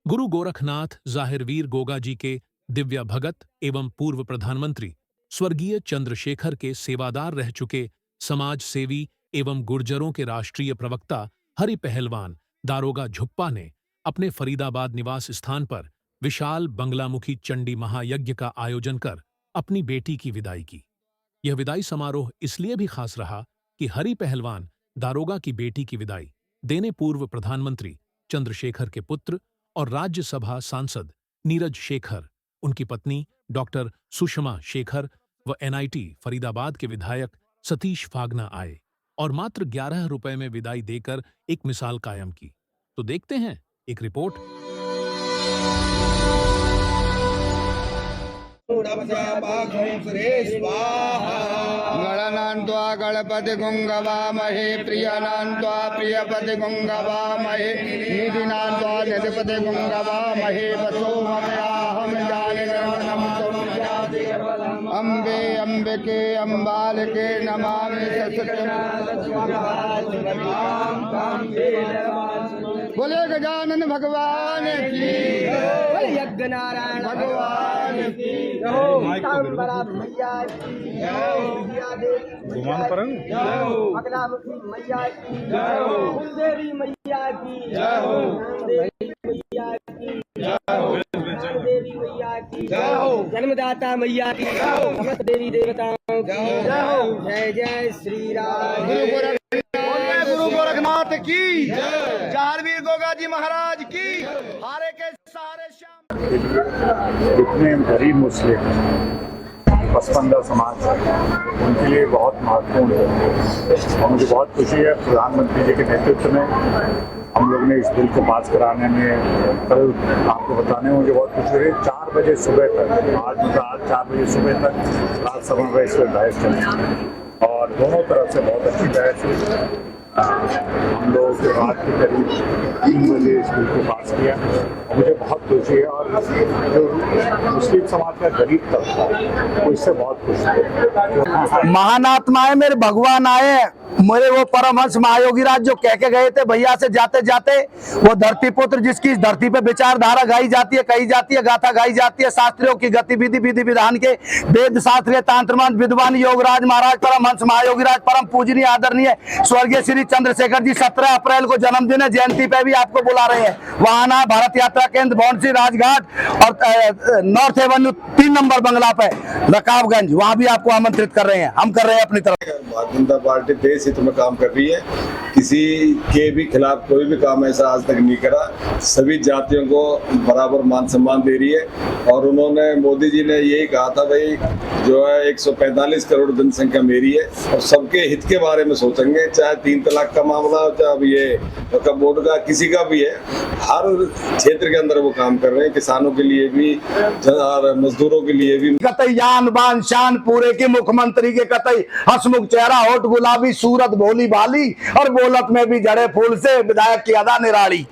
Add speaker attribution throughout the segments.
Speaker 1: गुरु गोरखनाथ जाहिरवीर गोगा जी के दिव्य भगत एवं पूर्व प्रधानमंत्री स्वर्गीय चंद्रशेखर के सेवादार रह चुके समाज सेवी एवं गुर्जरों के राष्ट्रीय प्रवक्ता हरि पहलवान दारोगा झुप्पा ने अपने फरीदाबाद निवास स्थान पर विशाल बंगलामुखी चंडी महायज्ञ का आयोजन कर अपनी बेटी की विदाई की। यह विदाई समारोह इसलिए भी खास रहा कि हरि पहलवान दारोगा की बेटी की विदाई देने पूर्व प्रधानमंत्री चंद्रशेखर के पुत्र और राज्यसभा सांसद नीरज शेखर, उनकी पत्नी डॉक्टर सुषमा शेखर व एनआईटी फरीदाबाद के विधायक सतीश फागना आए और मात्र 11 रुपए में विदाई देकर एक मिसाल कायम की। तो देखते हैं एक रिपोर्ट।
Speaker 2: गणनान्त्वा गणपति गुंगवामहे प्रियनान्त्वा प्रियपति गुंगवामहे निधिनान्त्वा निधिपति गुंगवामहे वसोमयाहं जानिगणनं अम्बे अम्बिके अम्बालिके नमामि बोले गजानन भगवान की, यज्ञ नारायण भगवान की, मैया की, बगलामुखी मैया की, कुलदेवी मैया की, मैया की, देवी मैया की, जन्मदाता मैया की, समस्त देवी देवताओं की जय जय श्री राम। गुरु गोरखनाथ की, जाहिरवीर गोगा जी महाराज की, हारे के सहारे श्याम।
Speaker 3: जितने गरीब मुस्लिम पसमानदा समाज उनके लिए बहुत महत्वपूर्ण है और मुझे बहुत खुशी है प्रधानमंत्री जी के नेतृत्व में हम लोग ने इस बिल को पास कराने में कल आपको बताने में मुझे बहुत खुशी हुई। 4 बजे सुबह तक आज 4 बजे सुबह तक राज्यसभा में इस पर बहस चली और दोनों तरफ से बहुत अच्छी बहस हुई। हम लोगों के रात के करीब 3 बजे इस बिल को पास किया और मुझे बहुत खुशी है और जो मुस्लिम समाज का गरीब तबका वो इससे बहुत खुश है।
Speaker 2: महान आत्माएं मेरे भगवान आए, मेरे वो परमहंस महायोगी राज जो कह के गए थे भैया से जाते जाते, वो धरती पुत्र जिसकी इस धरती पे विचारधारा गाई जाती है, कही जाती है, गाथा गाई जाती है, शास्त्रियों की गतिविधि विधि विधान के वेद शास्त्रीय तांत्रमंत्र विद्वान योगराज महाराज परमहंस महायोगी राज परम पूजनीय आदरणीय स्वर्गीय श्री चंद्रशेखर जी 17 अप्रैल को जन्मदिन है, जयंती पे भी आपको बुला रहे हैं। वहां भारत यात्रा केंद्र भौंसी राजघाट और नॉर्थ एवेन्यू 3 नंबर बंगला पे रकाबगंज, वहां भी आपको आमंत्रित कर रहे हैं, हम कर रहे हैं अपनी तरफ।
Speaker 4: भारतीय जनता पार्टी देश हित में काम कर रही है, किसी के भी खिलाफ कोई भी काम ऐसा आज तक नहीं करा, सभी जातियों को बराबर मान सम्मान दे रही है। और उन्होंने मोदी जी ने यही कहा था भाई जो है 145 करोड़ जनसंख्या मेरी है और सबके हित के बारे में सोचेंगे, चाहे 3 तलाक का मामला हो, चाहे अब ये बोर्ड का किसी का भी है, हर क्षेत्र के अंदर वो काम कर रहे हैं, किसानों के लिए भी और मजदूरों के लिए भी।
Speaker 2: कतई यान बान शान पूरे के मुख्यमंत्री के कतई हंसमुख चेहरा होठ गुलाबी सूरत भोली भाली और बोलत में भी जड़े फूल से विधायक की अदा निराली।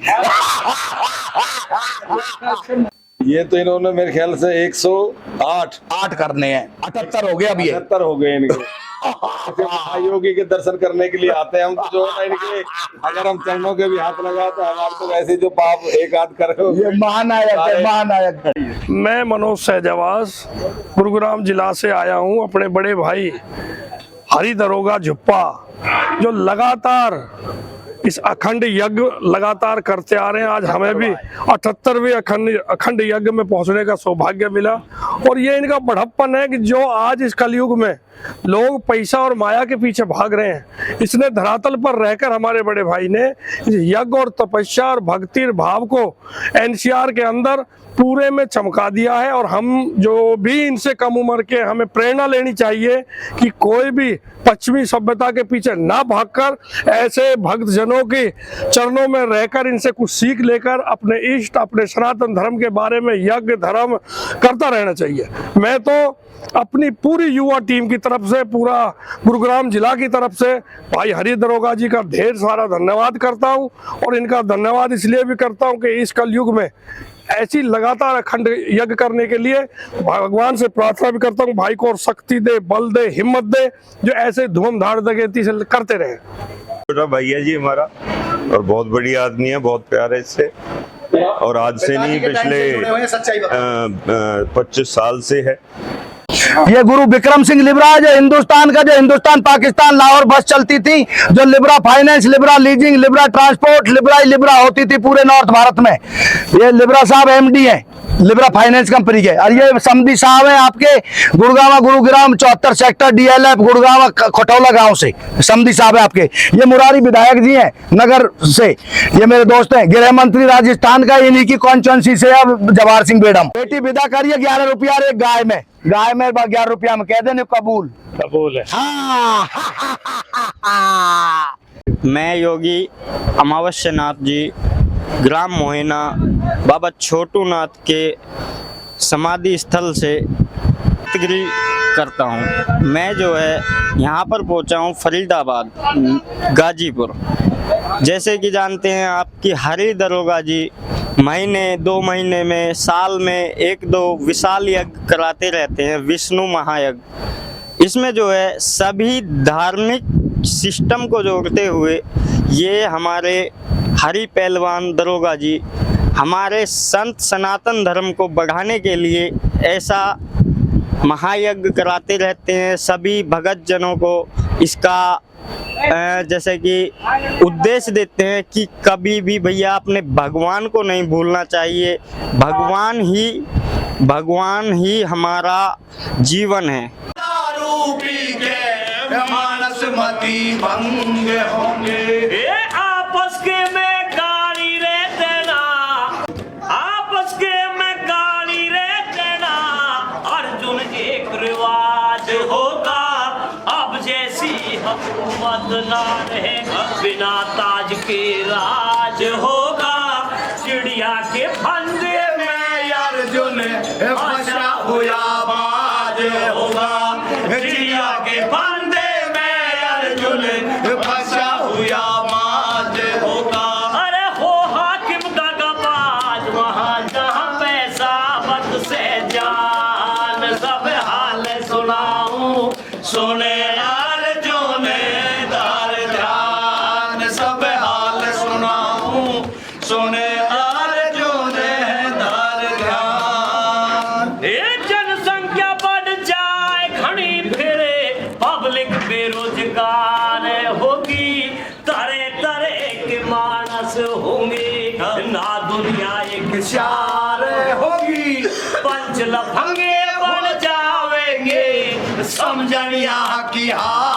Speaker 4: ये तो इन्होंने मेरे ख्याल से 108
Speaker 2: करने हैं, 78 हो गए, अभी
Speaker 4: 78 हो गए इनके। योगी के दर्शन करने के लिए आते हैं हम, तो जो है इनके अगर हम चरणों के भी हाथ लगाए तो हमारे तो वैसे जो पाप एक आध करे। ये
Speaker 2: महानायक है, महानायक।
Speaker 5: मैं मनोज सहजवास गुरुग्राम जिला से आया हूँ। अपने बड़े भाई हरि दारोगा झुप्पा जो लगातार इस अखंड यज्ञ लगातार करते आ रहे हैं, आज हमें भी 78वें अखंड यज्ञ में पहुंचने का सौभाग्य मिला। और ये इनका बढ़प्पन है कि जो आज इस कलयुग में लोग पैसा और माया के पीछे भाग रहे हैं, इसने धरातल पर रहकर हमारे बड़े भाई ने यज्ञ और तपस्या और भक्ति भाव को एनसीआर के अंदर पूरे में चमका दिया है। और हम जो भी इनसे कम उम्र के, हमें प्रेरणा लेनी चाहिए कि कोई भी पश्चिमी सभ्यता के पीछे ना भागकर ऐसे भक्त जनों के चरणों में रहकर इनसे कुछ सीख लेकर अपने इष्ट, अपने सनातन धर्म के बारे में यज्ञ धर्म करता रहना चाहिए। मैं तो अपनी पूरी युवा टीम की तरफ से, पूरा गुरुग्राम जिला की तरफ से भाई हरि दारोगा जी का ढेर सारा धन्यवाद करता हूं। और इनका धन्यवाद इसलिए भी करता हूं कि इस कलयुग में ऐसी लगातार अखंड यज्ञ करने के लिए भगवान से प्रार्थना भी करता हूँ भाई को और शक्ति दे, बल दे, हिम्मत दे, जो ऐसे धूमधाड़ दगेती से करते रहे।
Speaker 6: छोटा भैया जी हमारा और बहुत बड़ी आदमी है, बहुत प्यार है इससे। और आज से नहीं, पिछले 25 साल से है।
Speaker 2: ये गुरु विक्रम सिंह लिब्रा जो हिंदुस्तान का, जो हिंदुस्तान पाकिस्तान लाहौर बस चलती थी, जो Libra finance, Libra leasing, Libra transport, Libra होती थी पूरे नॉर्थ भारत में। ये लिब्रा साहब एमडी हैं लिब्रा फाइनेंस कंपनी के। और ये समधी साहब हैं आपके गुड़गांव गुरुग्राम 74 सेक्टर DLF गुड़गांव खटौला गांव से समधी साहब है आपके। ये मुरारी विधायक जी हैं नगर से, ये मेरे दोस्त हैं। गृह मंत्री राजस्थान का, इन्हीं की कॉन्स्टिट्यूंसी से अब जवाहर सिंह बेडम। बेटी विदा करिए 11 रुपया और एक गाय में 11 रुपया में कह देने कबूल
Speaker 5: कबूल है।
Speaker 2: हाँ।
Speaker 7: मैं योगी अमावस्या नाथ जी ग्राम मोहिना बाबा छोटू नाथ के समाधि स्थल से गिरी करता हूँ। मैं जो है यहाँ पर पहुँचा हूँ फरीदाबाद गाजीपुर। जैसे कि जानते हैं आपकी हरि दरोगा जी महीने 2 महीने में, साल में 1-2 विशाल यज्ञ कराते रहते हैं, विष्णु महायज्ञ। इसमें जो है सभी धार्मिक सिस्टम को जोड़ते हुए ये हमारे हरि पहलवान दरोगा जी हमारे संत सनातन धर्म को बढ़ाने के लिए ऐसा महायज्ञ कराते रहते हैं। सभी भगत जनों को इसका जैसे कि उद्देश्य देते हैं कि कभी भी भैया अपने भगवान को नहीं भूलना चाहिए। भगवान ही हमारा जीवन है।
Speaker 2: मानस मति भंग होंगे।
Speaker 8: आपस के में गाली रे देना, आपस के में गाली रे देना। अर्जुन एक रिवाज होगा, अब जैसी हुकूमत ना रहेगा, बिना ताज के राज होगा। चिड़िया के फंदे में अर्जुन फंसा हुआ बाज होगा, चिड़िया के फंदे में अर्जुन फंसा हुआ बाज होगा। अरे हो हाकिम का गबाज, वहाँ जहाँ पैसा बद से जान, सब हाल सुनाऊं सुने अर्जुन दार ध्यान, सब हाल सुनाऊं सुने अर्जुन दार ध्यान। जनसंख्या बढ़ जाए घनी फिरे, पब्लिक बेरोजगार होगी, तरह तरह के मानस होंगे, ना दुनिया एक शार होगी। पंच लफंगे बढ़ जाएंगे, समझनिया की हार